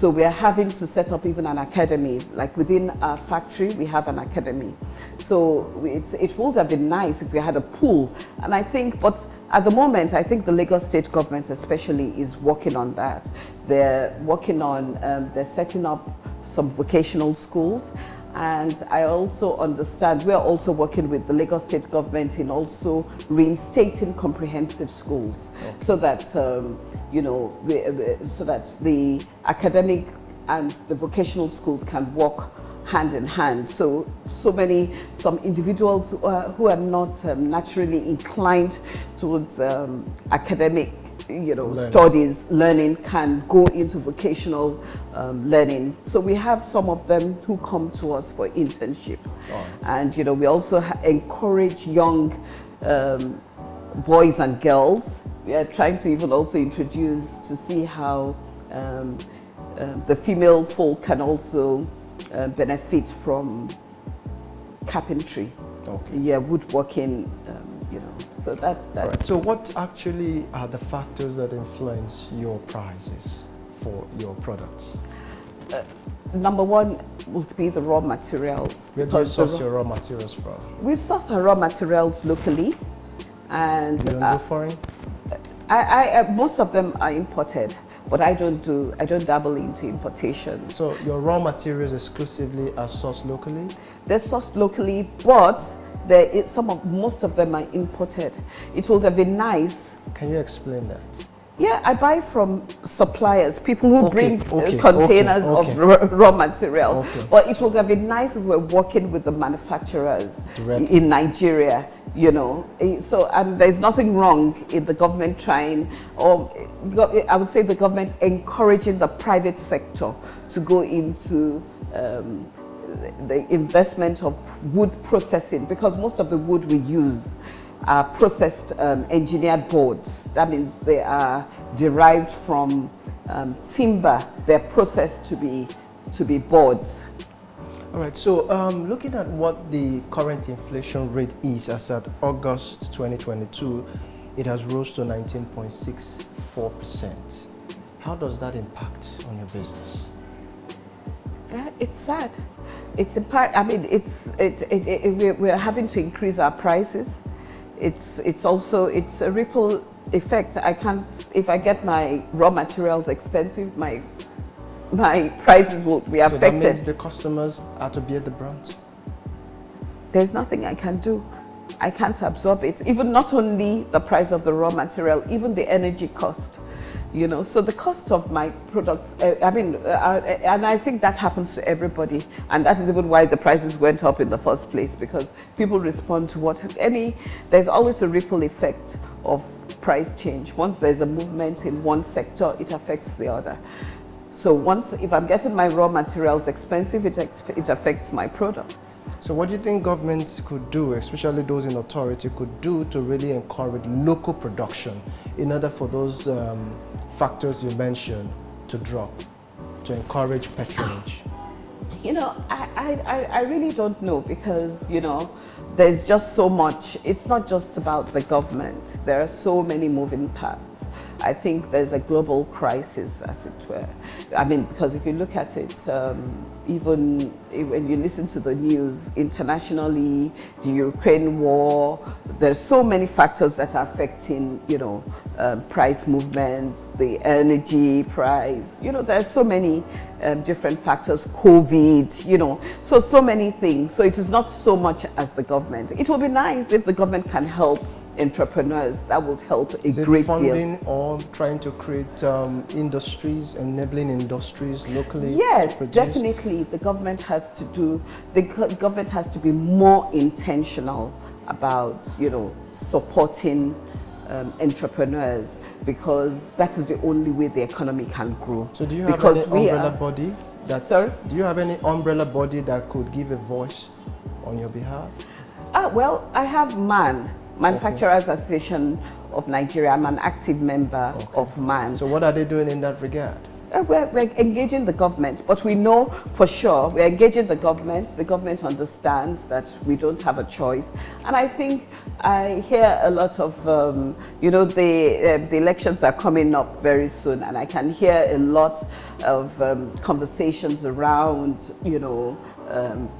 So we are having to set up even an academy, like within our factory, we have an academy. So it would have been nice if we had a pool. And I think, but at the moment, I think the Lagos state government especially is working on that. They're working on, they're setting up some vocational schools. And I also understand we're also working with the Lagos state government in also reinstating comprehensive schools, so that you know, so that the academic and the vocational schools can work hand in hand. So some individuals who are not naturally inclined towards academic, you know, learning can go into vocational learning. So we have some of them who come to us for internship. And you know, we also encourage young boys and girls. We are trying to even also introduce to see how the female folk can also benefit from carpentry. Yeah, woodworking, you know. So that's right. So what actually are the factors that influence your prices for your products? Number one would be the raw materials. Where do you source your raw materials from? We source our raw materials locally, and you don't do foreign? Most of them are imported, but I don't dabble into importation. So your raw materials exclusively are sourced locally? They're sourced locally, but most of them are imported. It would have been nice. Can you explain that? Yeah, I buy from suppliers, people who bring containers of raw material. But it would have been nice if we're working with the manufacturers in Nigeria, you know. So, and there's nothing wrong in the government trying, or I would say the government encouraging the private sector to go into the investment of wood processing, because most of the wood we use are processed engineered boards. That means they are derived from timber. They're processed to be boards. All right, so looking at what the current inflation rate is as at August 2022, it has rose to 19.64%. How does that impact on your business? It's sad. It's impact. I mean, we're having to increase our prices. It's also a ripple effect. I can't, if I get my raw materials expensive, my prices will be affected. So that means the customers are to bear the brunt? There's nothing I can do. I can't absorb it. Even not only the price of the raw material, even the energy cost. You know, so the cost of my products, and I think that happens to everybody, and that is even why the prices went up in the first place, because people respond to there's always a ripple effect of price change. Once there's a movement in one sector, it affects the other. So if I'm getting my raw materials expensive, it affects my products. So what do you think governments could do, especially those in authority, could do to really encourage local production in order for those factors you mentioned to drop, to encourage patronage? You know, I really don't know, because, you know, there's just so much. It's not just about the government. There are so many moving parts. I think there's a global crisis, as it were. I mean, because if you look at it, even when you listen to the news internationally, the Ukraine war, there's so many factors that are affecting, you know, price movements, the energy price, you know, there's so many different factors, COVID, you know, so many things. So it is not so much as the government. It would be nice if the government can help entrepreneurs. That would help a great deal. Is it funding or trying to create industries, enabling industries locally? Yes, definitely. The government has to be more intentional about, you know, supporting entrepreneurs, because that is the only way the economy can grow. So do you have any umbrella body do you have any umbrella body that could give a voice on your behalf? Well, I have Manufacturers Association of Nigeria. I'm an active member of MAN. So what are they doing in that regard? We're engaging the government, but we know for sure we're engaging the government. The government understands that we don't have a choice. And I think I hear a lot of, you know, the elections are coming up very soon, and I can hear a lot of conversations around, you know,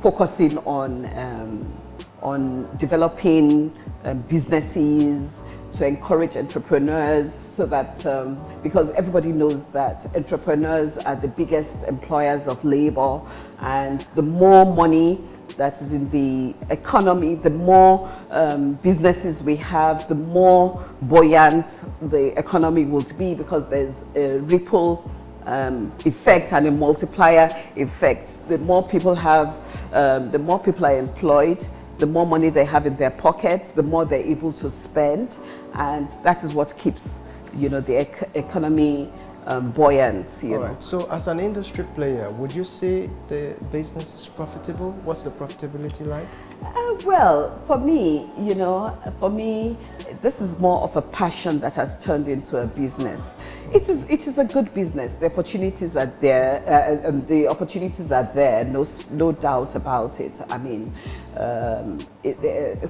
focusing on developing businesses, to encourage entrepreneurs, so that because everybody knows that entrepreneurs are the biggest employers of labor, and the more money that is in the economy, the more businesses we have, the more buoyant the economy will be, because there's a ripple effect and a multiplier effect. The more people have, the more people are employed, the more money they have in their pockets, the more they're able to spend, and that is what keeps, you know, the economy buoyant. You know. Right. So, as an industry player, would you say the business is profitable? What's the profitability like? Well, for me, you know, this is more of a passion that has turned into a business. It is a good business. The opportunities are there. No doubt about it. I mean,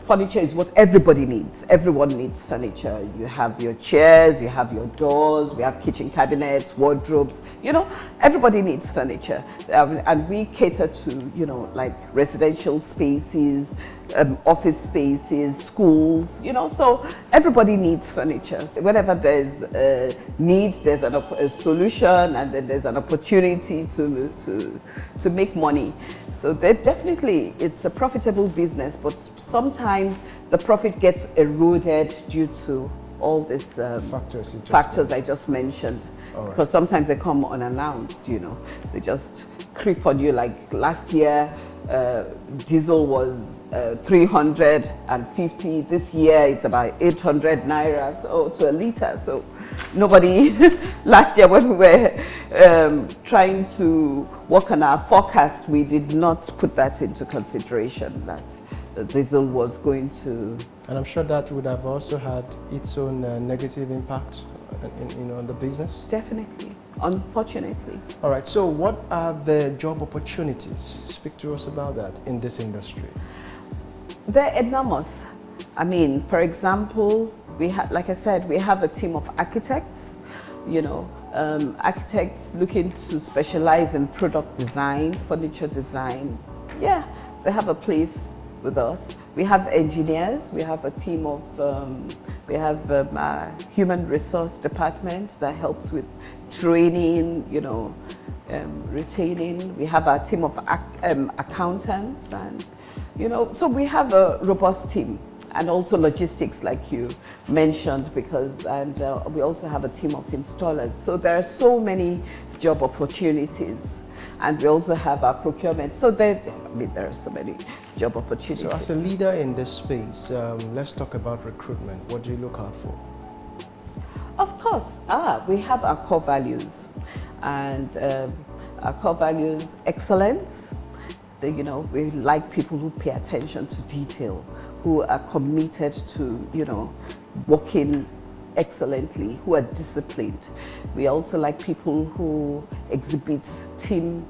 furniture is what everybody needs. Everyone needs furniture. You have your chairs, you have your doors, we have kitchen cabinets, wardrobes. You know, everybody needs furniture, and we cater to, you know, like residential spaces, office spaces, schools, you know, so everybody needs furniture. Whenever there's a need, there's a solution, and then there's an opportunity to make money. So definitely it's a profitable business, but sometimes the profit gets eroded due to all these factors I just mentioned. Right. Because sometimes they come unannounced, you know, they just creep on you. Like last year, diesel was 350. This year it's about 800 naira to a liter. So nobody, last year when we were trying to work on our forecast, we did not put that into consideration, that the diesel was going to. And I'm sure that would have also had its own negative impact on the business? Definitely, unfortunately. All right, so what are the job opportunities? Speak to us about that in this industry. They're enormous. I mean, for example, like I said, we have a team of architects, you know, architects looking to specialize in product design, furniture design. Yeah, they have a place with us. We have engineers, we have a team of, we have a human resource department that helps with training, you know, retaining. We have our team of accountants, and, you know, so we have a robust team. And also logistics, like you mentioned, because, and we also have a team of installers. So there are so many job opportunities. And we also have our procurement. So there are so many job opportunities. So as a leader in this space, let's talk about recruitment. What do you look out for? Of course, we have our core values. And our core values, excellence. You know, we like people who pay attention to detail, who are committed to, you know, working excellently, who are disciplined. We also like people who exhibit team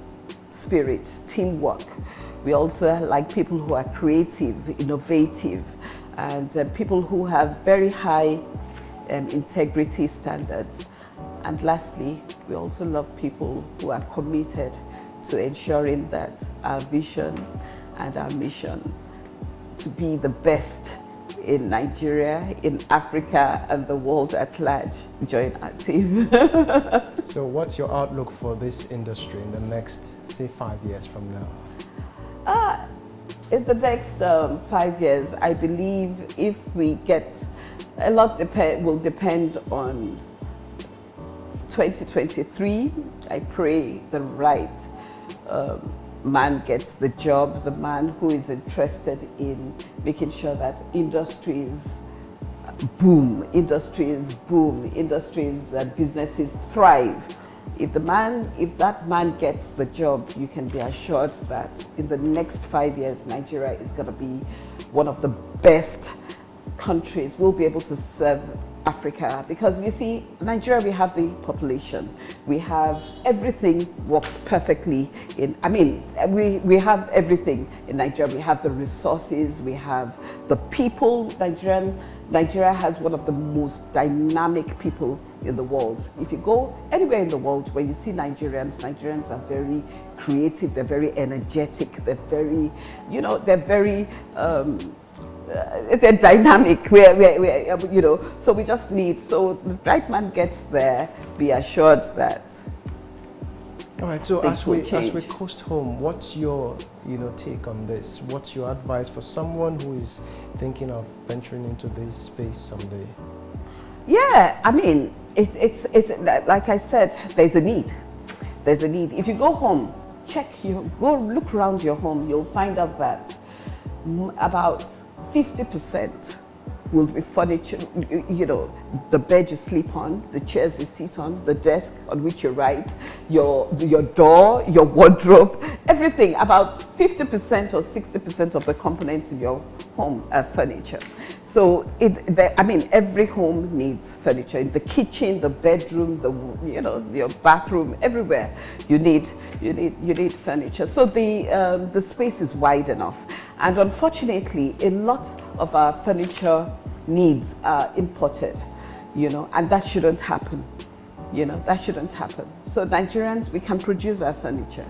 spirit, teamwork. We also like people who are creative, innovative, and people who have very high integrity standards. And lastly, we also love people who are committed to ensuring that our vision and our mission to be the best in Nigeria, in Africa, and the world at large join our team. So what's your outlook for this industry in the next, say, 5 years from now? In the next 5 years, I believe if we get, a lot will depend on 2023. I pray the right man gets the job, the man who is interested in making sure that industries boom, businesses thrive. If that man gets the job, you can be assured that in the next 5 years, Nigeria is going to be one of the best countries. We'll be able to serve Africa, because you see, Nigeria, we have the population, we have everything works perfectly in, I mean, we have everything in Nigeria. We have the resources, we have the people. Nigeria has one of the most dynamic people in the world. If you go anywhere in the world where you see Nigerians are very creative, they're very energetic, they're very, you know, they're very, they're dynamic, you know, so we just need, so the right man gets there, be assured that. All right, so as we coast home, what's your, you know, take on this? What's your advice for someone who is thinking of venturing into this space someday? Yeah, I mean, it's like I said, there's a need. There's a need. If you go home, go look around your home, you'll find out that about 50% will be furniture, you know, the bed you sleep on, the chairs you sit on, the desk on which you write, your door, your wardrobe, everything. About 50% or 60% of the components in your home are furniture. So, I mean, every home needs furniture. In the kitchen, the bedroom, you know, your bathroom, everywhere, you need furniture. So the space is wide enough. And unfortunately, a lot of our furniture needs are imported, you know, and that shouldn't happen. You know, that shouldn't happen. So Nigerians, we can produce our furniture.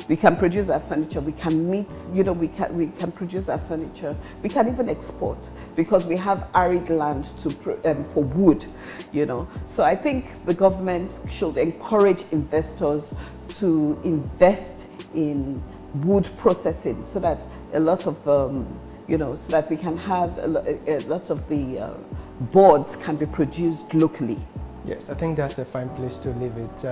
We can produce our furniture. We can meet, you know, we can produce our furniture. We can even export because we have arid land for wood, you know. So I think the government should encourage investors to invest in wood processing so that a lot of, you know, so that we can have a lot of the boards can be produced locally. Yes, I think that's a fine place to leave it.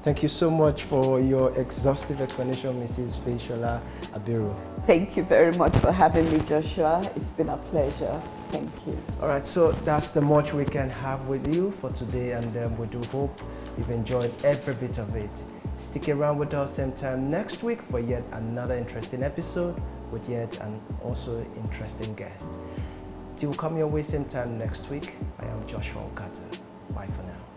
Thank you so much for your exhaustive explanation, Mrs. Faishola Abiru. Thank you very much for having me, Joshua. It's been a pleasure. Thank you. All right, so that's the much we can have with you for today, and we do hope you've enjoyed every bit of it. Stick around with us same time next week for yet another interesting episode with yet an also interesting guest. Till we come your way same time next week, I am Joshua Okata. Bye for now.